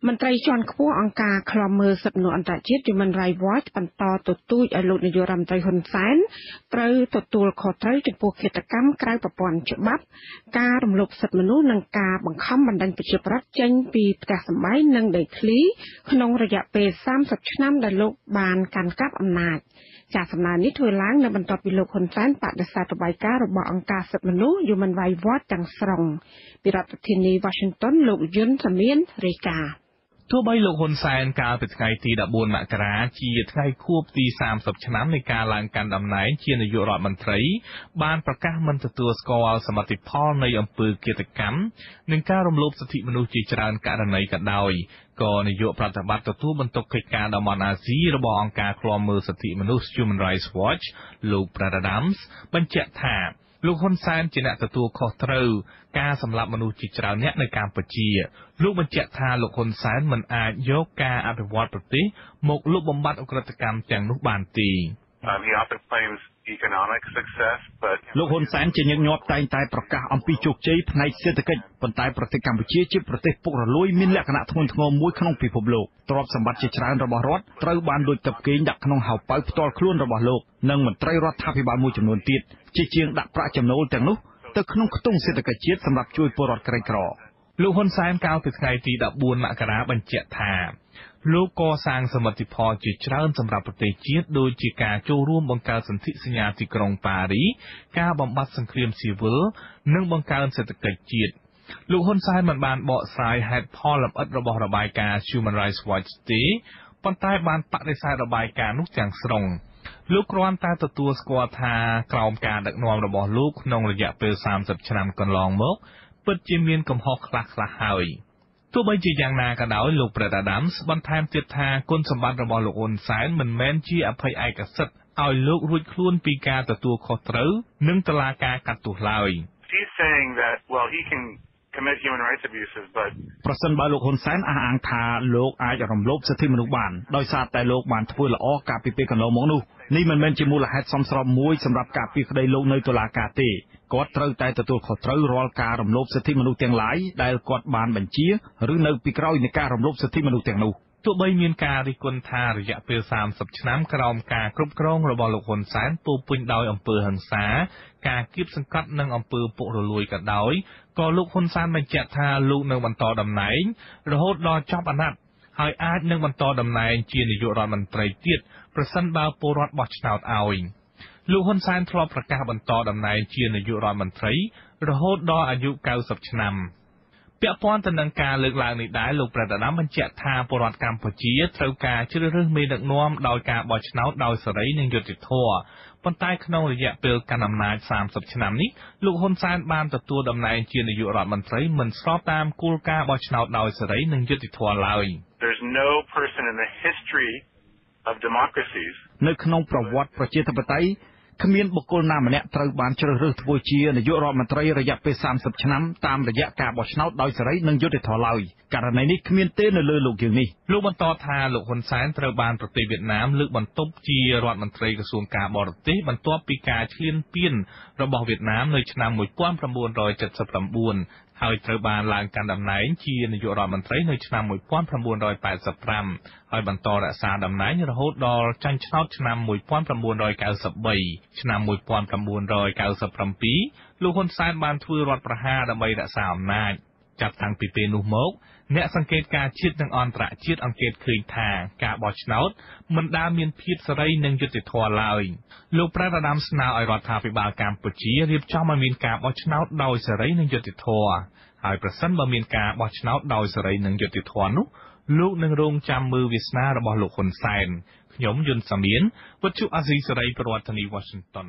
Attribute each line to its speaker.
Speaker 1: មន្ត្រីជាន់ខ្ពស់អង្គការឃ្លាំមើលសិទ្ធិមនុស្សអន្តរជាតិ Human Rights Watch បន្តទទូចឲ្យលោកនាយករដ្ឋមន្ត្រីហ៊ុនសែនត្រូវទទួលខុសត្រូវចំពោះឃាតកម្មក្រៅប្រព័ន្ធច្បាប់ការរំលោភសិទ្ធិមនុស្សនិងការបង្ខំបណ្តេញប្រជាពលរដ្ឋចេញពីផ្ទះសម្បែងនិងដីធ្លីក្នុងរយៈពេល30ឆ្នាំដែលលោកបានកាន់កាប់អំណាចចាសំណើនេះធ្វើឡើងនៅបន្ទាប់ពីលោកហ៊ុនសែនបដិសេធរបាយការណ៍របស់អង្គការសិទ្ធិមនុស្ស Human Rights Watch ទាំងស្រុងពីរដ្ឋធានី Washington លោកយុនសាមៀនរាយការណ៍
Speaker 2: ទោះបីលោកហ៊ុនសែនកាលពីថ្ងៃទី14មករាជាថ្ងៃខួបទី30ឆ្នាំនៃការឡើងកាន់តំណែងជានាយករដ្ឋមន្ត្រីបានប្រកាសមិនទទួលស្គាល់សមិទ្ធផលនៃអំពើឃាតកម្មនិងការរំលោភសិទ្ធិមនុស្សជាច្រើនករណីក៏ដោយក៏នាយកប្រតិបត្តិទទួលបន្ទុកកិច្ចការតំបន់អាស៊ីរបស់អង្គការឃ្លាំមើលសិទ្ធិមនុស្ស Human Rights Watch លោក Brad Adams បញ្ជាក់ថាលោកហ៊ុនសែនជាអ្នកទទួលខុសត្រូវការសម្លាប់មនុស្សជាច្រើនអ្នកនៅកម្ពុជាលោកបញ្ជាក់ថាលោកហ៊ុនសែនមិនអាចយកការអភិវឌ្ឍប្រទេសមកលុបបំបាត់អក្រិតកម្មទាំងនោះបានទេ
Speaker 3: លោកហ៊ុនសែនជាញឹកញាប់តែងតែប្រកាសអំពីជោគជ័យផ្នែកសេដ្ឋកិច្ចប៉ុន្តែប្រទេសកម្ពុជាជាប្រទេសពុករលួយមានលក្ខណៈធ្ងន់ធ្ងរមួយក្នុងពិភពលោកទ្រព្យសម្បត្តិជាច្រើនរបស់រដ្ឋត្រូវបានលួចកាប់កេងដាក់ក្នុងហោប៉ៅផ្ទាល់ខ្លួនរបស់លោកនិងមន្ត្រីរដ្ឋាភិបាលមួយចំនួនទៀតជាជាងដាក់ប្រាក់ចំណូលទាំងនោះទៅក្នុងខ្ទង់សេដ្ឋកិច្ចជាតិសម្រាប់ជួយពលរដ្ឋក្រីក្រ
Speaker 2: លោកហ៊ុនសែនកាលពីថ្ងៃទី14មករាបញ្ជាក់ថាលោកកសាងសមិទ្ធផលជាច្រើនសម្រាប់ប្រទេសជាតិដូចជាការចូលរួមបង្កើតសន្ធិសញ្ញាទីក្រុងប៉ារីការបំបត្តិសង្គ្រាមស៊ីវិលនិងបង្កើនសេដ្ឋកិច្ចជាតិលោកហ៊ុនសែនមិនបានបកស្រាយហេតុផលលម្អិតរបស់របាយការណ៍ Human Rights Watch ទេប៉ុន្តែបានបដិសេធរបាយការណ៍នោះទាំងស្រុងលោកគ្រាន់តែទទួលស្គាល់ថាក្រោមការដឹកនាំរបស់លោកក្នុងរយៈពេល30ឆ្នាំកន្លងមកពិតជាមានកំហុសខ្លះៗហើយទោះបីជាយ៉ាងណាក៏ដោយលោក Brad Adams បន្ថែមទៀតថាគុណសម្បត្តិរបស់លោកហ៊ុនសែនមិនមែនជាអភ័យឯកសិទ្ធិឲ្យលោករួចខ្លួនពីការទទួលខុសត្រូវនិងតុលាការកាត់ទោសឡើយ
Speaker 3: ប្រសិនបើលោកហ៊ុនសែនអះអាងថាលោកអាចរំលោភសិទ្ធិមនុស្សបានដោយសារតែលោកបានធ្វើល្អកាលពីពេលកន្លងមកនោះនេះមិនមែនជាមូលហេតុសមស្របមួយសម្រាប់ការពារក្តីលោកនៅតុលាការទេគាត់ត្រូវតែទទួលខុសត្រូវរាល់ការរំលោភសិទ្ធិមនុស្សទាំងឡាយដែលគាត់បានបញ្ជាឬនៅពីក្រោយនៃការរំលោភសិទ្ធិមនុស្សទាំងនោះ
Speaker 2: ទោះបីមានការរិះគន់ថារយៈពេល30ឆ្នាំក្រោមការគ្រប់គ្រងរបស់លោកហ៊ុនសែនពោពេញដោយអំពើហិង្សាការគៀបសង្កត់និងអំពើពុករលួយក៏ដោយក៏លោកហ៊ុនសែនបញ្ជាក់ថាលោកនៅបន្តតំណែងរហូតដល់ចប់អាណត្តិហើយអាចនឹងបន្តតំណែងជានាយករដ្ឋមន្ត្រីទៀតប្រសិនបើពលរដ្ឋបោះឆ្នោតឲ្យលោកហ៊ុនសែនធ្លាប់ប្រកាសបន្តតំណែងជានាយករដ្ឋមន្ត្រីរហូតដល់អាយុ90ឆ្នាំពាក់ព័ន្ធទៅនឹងការលើកឡើងនេះដែរលោកប្រធានាធិបតីបញ្ជាក់ថាពលរដ្ឋកម្ពុជាត្រូវការជ្រើសរើសមេដឹកនាំដោយការបោះឆ្នោតដោយសេរីនិងយុត្តិធម៌ប៉ុន្តែក្នុងរយៈពេលកាន់អំណាច30ឆ្នាំនេះលោកហ៊ុនសែនបានទទួលតំណែងជានាយករដ្ឋមន្ត្រីមិនស្របតាមគោលការណ៍បោះឆ្នោតដោយសេរីនិងយុត្តិធម៌ឡើយ
Speaker 3: នៅក្នុងប្រវត្តិប្រជាធិបតេយ្យគ្មានបុគ្គលណាម្នាក់ត្រូវបានជ្រើសរើសធ្វើជានាយករដ្ឋមន្ត្រីរយៈពេល30ឆ្នាំតាមរយៈការបោះឆ្នោតដោយសេរីនិងយុត្តិធម៌ឡើយករណីនេះគ្មានទេនៅលើលោកយើងនេះ
Speaker 2: លោកបន្តថាលោកហ៊ុនសែនត្រូវបានប្រទេសវៀតណាមលើកបន្ទប់ជារដ្ឋមន្ត្រីក្រសួងការបរទេសបន្ទាប់ពីការឈ្លានពានរបស់វៀតណាមនៅឆ្នាំ1979ហើយត្រូវបានឡើងកាន់តំណែងជានាយករដ្ឋមន្ត្រីនៅឆ្នាំ1985ហើយបន្តរក្សាតំណែងរហូតដល់ចាញ់ឆ្នោតឆ្នាំ1993ឆ្នាំ1997លោកហ៊ុនសែនបានធ្វើរដ្ឋប្រហារដើម្បីរក្សាអំណាចចាប់តាំងពីពេលនោះមកអ្នកសង្កេតការណ៍ជាតិនិងអន្តរជាតិអង្កេតឃើញថាការបោះឆ្នោតមិនដែលមានភាពសេរីនិងយុត្តិធម៌ឡើយលោកប្រធានាធិបតីស្នើឲ្យរដ្ឋាភិបាលកម្ពុជារៀបចំឲ្យមានការបោះឆ្នោតដោយសេរីនិងយុត្តិធម៌ហើយប្រសិនបើមានការបោះឆ្នោតដោយសេរីនិងយុត្តិធម៌នោះលោកនឹងរងចាំមើលវាសនារបស់លោកហ៊ុនសែនខ្ញុំយុនសាមៀនវិទ្យុអាស៊ីសេរីប្រធានាធិបតី Washington